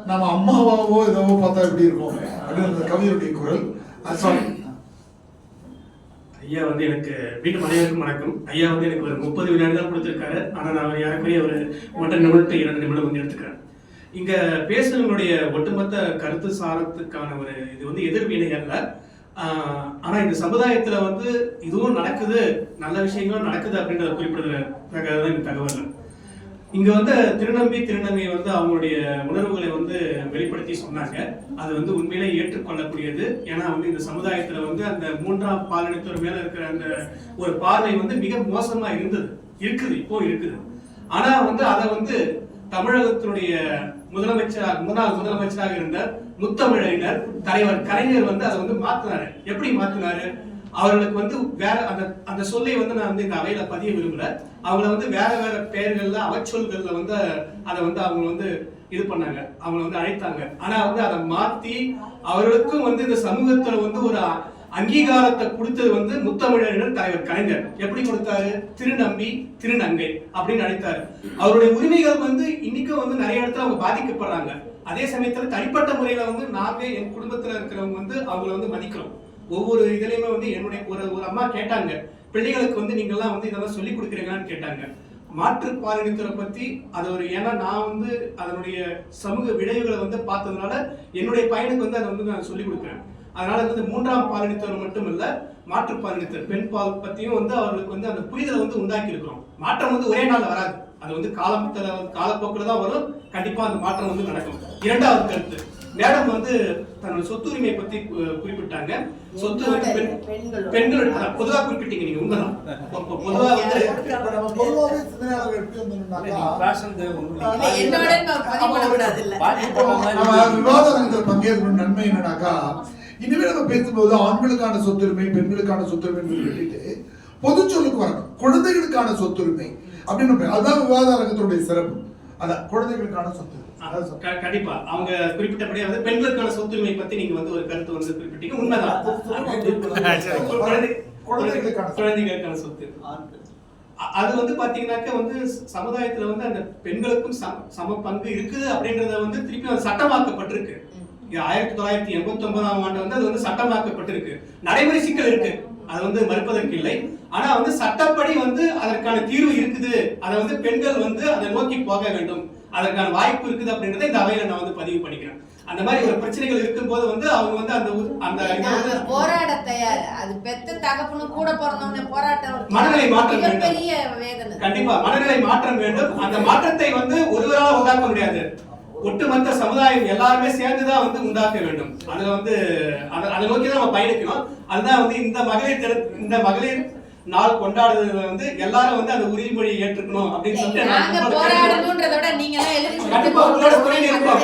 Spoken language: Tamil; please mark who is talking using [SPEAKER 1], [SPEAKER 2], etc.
[SPEAKER 1] நம்ம அம்மாவாவோ ஏதோ பார்த்தா எப்படி இருக்கும் அப்படின்னு கவிதையுடைய குரல்.
[SPEAKER 2] ஐயா வந்து எனக்கு வீட்டு அனைவருக்கும் வணக்கம். ஐயா வந்து எனக்கு ஒரு 30 வினாடி தான் கொடுத்துருக்காரு. ஆனால் நான் யாருக்குரிய ஒரு 1.5 நிமிடம் to 2 நிமிடம் வந்து எடுத்துக்கிறேன். இங்க பேசுறவங்களுடைய ஒட்டுமொத்த கருத்து சாரத்துக்கான ஒரு இது வந்து எதிர்வினை அல்ல. ஆனா இந்த சமுதாயத்துல வந்து இதுவும் நடக்குது, நல்ல விஷயங்களும் நடக்குது அப்படின்றத குறிப்பிடுறதுக்காக இந்த தகவல். இங்க வந்து திருநங்கை வந்து அவங்களுடைய உணர்வுகளை வந்து வெளிப்படுத்தி சொன்னாங்க. அது வந்து உண்மையிலே ஏற்றுக்கொள்ளக்கூடியது. ஏன்னா வந்து இந்த சமுதாயத்துல வந்து அந்த 3ஆம் பாலினத்தோர் மேல இருக்கிற அந்த ஒரு பார்வை வந்து மிக மோசமா இருக்குது, இப்போ இருக்குது. ஆனா வந்து அதை வந்து தமிழகத்தினுடைய முன்னாள் முதலமைச்சராக இருந்த முத்தமிழறிஞர் தலைவர் கலைஞர் வந்து அதை வந்து மாத்தினாரு. எப்படி மாத்தினாரு? அவர்களுக்கு வந்து வேற அந்த சொல்லை வந்து நான் வந்து இந்த அவையில பதிய விரும்பல. அவங்கள வந்து வேற பெயர்கள்ல அவச்சொல்கள்ல வந்து அதை வந்து அவங்க வந்து இது பண்ணாங்க, அவங்களை வந்து அழைத்தாங்க. ஆனா வந்து அதை மாத்தி அவர்களுக்கும் வந்து இந்த சமூகத்துல வந்து ஒரு அங்கீகாரத்தை கொடுத்தது வந்து முத்தமிழறிஞர் தலைவர் கலைஞர். எப்படி கொடுத்தாரு? திருநம்பி திருநங்கை அப்படின்னு அழைத்தாரு. அவருடைய உரிமைகள் வந்து இன்னைக்கும் வந்து நிறைய இடத்துல அவங்க பாதிக்கப்படுறாங்க. அதே சமயத்துல தனிப்பட்ட முறையில வந்து நாங்க என் குடும்பத்துல இருக்கிறவங்க வந்து அவங்களை வந்து மதிக்கிறோம். ஒவ்வொரு இதுலயுமே வந்து என்னுடைய ஒரு அம்மா கேட்டாங்க, பிள்ளைகளுக்கு வந்து நீங்க எல்லாம் வந்து இதெல்லாம் சொல்லி கொடுக்குறீங்களான்னு கேட்டாங்க. மாற்று பாலினத்தரை பத்தி அது ஒரு, ஏன்னா நான் வந்து அதனுடைய சமூக விளைவுகளை வந்து பார்த்ததுனால என்னுடைய பையனுக்கு வந்து அதை வந்து நான் சொல்லி கொடுக்குறேன். அதனால வந்து 3ஆம் பாலினத்தவர் மட்டும் இல்ல, மாற்று பாலினத்தர் பெண் பால் பத்தியும் வந்து அவர்களுக்கு வந்து அந்த புரிதலை வந்து உண்டாக்கி இருக்கிறோம். மாற்றம் வந்து ஒரே நாள்ல வராது, அது வந்து காலப்போக்கில் தான் வரும். கண்டிப்பா அந்த மாற்றம் வந்து நடக்கும். 2வது கருத்து, மேடம் வந்து தன்னோட சொத்து உரிமையை பத்தி குறிப்பிட்டாங்க. சொத்து வந்து பெண்கள் பொதுவாக குறிப்பிட்டீங்க, நீங்க உண்மைதான். பொதுவாக
[SPEAKER 1] விவாதத்தில் பங்கேற்கணும் நன்மை என்னன்னாக்கா, இனிமே நம்ம பேசும்போது ஆண்களுக்கான சொத்துரிமை பெண்களுக்கான சொத்துரிமை சொல்லிட்டு பொது சொல்லுக்கு வரணும். குழந்தைகளுக்கான சொத்துரிமை அப்படின்னு அதுதான் விவாத அரங்கத்தினுடைய சிறப்பு. அதான் குழந்தைகளுக்கான சொத்து.
[SPEAKER 2] கண்டிப்பா அவங்க குறிப்பிட்டபடி வந்து பெண்களுக்கான சொத்துரிமை பத்தி நீங்க வந்து ஒரு கருத்து வந்து குறிப்பிட்டீங்க. உண்மைதான், குழந்தைகளுக்கான சொத்து அது வந்து பாத்தீங்கன்னாக்க வந்து சமுதாயத்துல வந்து அந்த பெண்களுக்கும் சம பங்கு இருக்குது அப்படின்றத வந்து திருப்பி சட்டமாக்கப்பட்டிருக்கு. 1989ஆம் ஆண்டு வந்து அது வந்து சட்டமாக்கப்பட்டிருக்கு. நடைமுறை சிக்கல் இருக்கு, அது வந்து மறுப்பதற்கு இல்லை. ஆனா வந்து சட்டப்படி வந்து அதற்கான தீர்வு இருக்குது. அதை வந்து பெண்கள் வந்து அதை நோக்கி போக வேண்டும், அதற்கான வாய்ப்பு இருக்குது அப்படின்றத இந்த அவையில நான் வந்து பதிவு பண்ணிக்கிறேன். அந்த மாதிரி ஒரு பிரச்சனைகள் இருக்கும்போது வந்து அவங்க வந்து அந்த
[SPEAKER 3] போராட தயார். அது பெத்த தகப்பனும் கூட பிறந்தவங்க போராட்டம்,
[SPEAKER 2] மனநிலை மாற்றம் வேண்டும். கண்டிப்பா மனநிலை மாற்றம் வேண்டும். அந்த மாற்றத்தை வந்து ஒருவரால் உண்டாக்க முடியாது, ஒட்டுமொத்த சமுதாயம் எல்லாருமே சேர்ந்துதான் வந்து உண்டாக்க வேண்டும். அதுல வந்து அதை நோக்கிதான் நம்ம பயணிக்கணும். அதுதான் வந்து இந்த மகளிர் நாள் கொண்டாடுறதுல வந்து எல்லாரும் வந்து அந்த உறுதிமொழியை ஏற்றுக்கணும் அப்படின்னு சொல்லிட்டு
[SPEAKER 3] நாங்க போராடணும்ன்றத விட நீங்க எல்லாம்
[SPEAKER 2] கண்டிப்பா உங்களோட துணை நிற்போம்.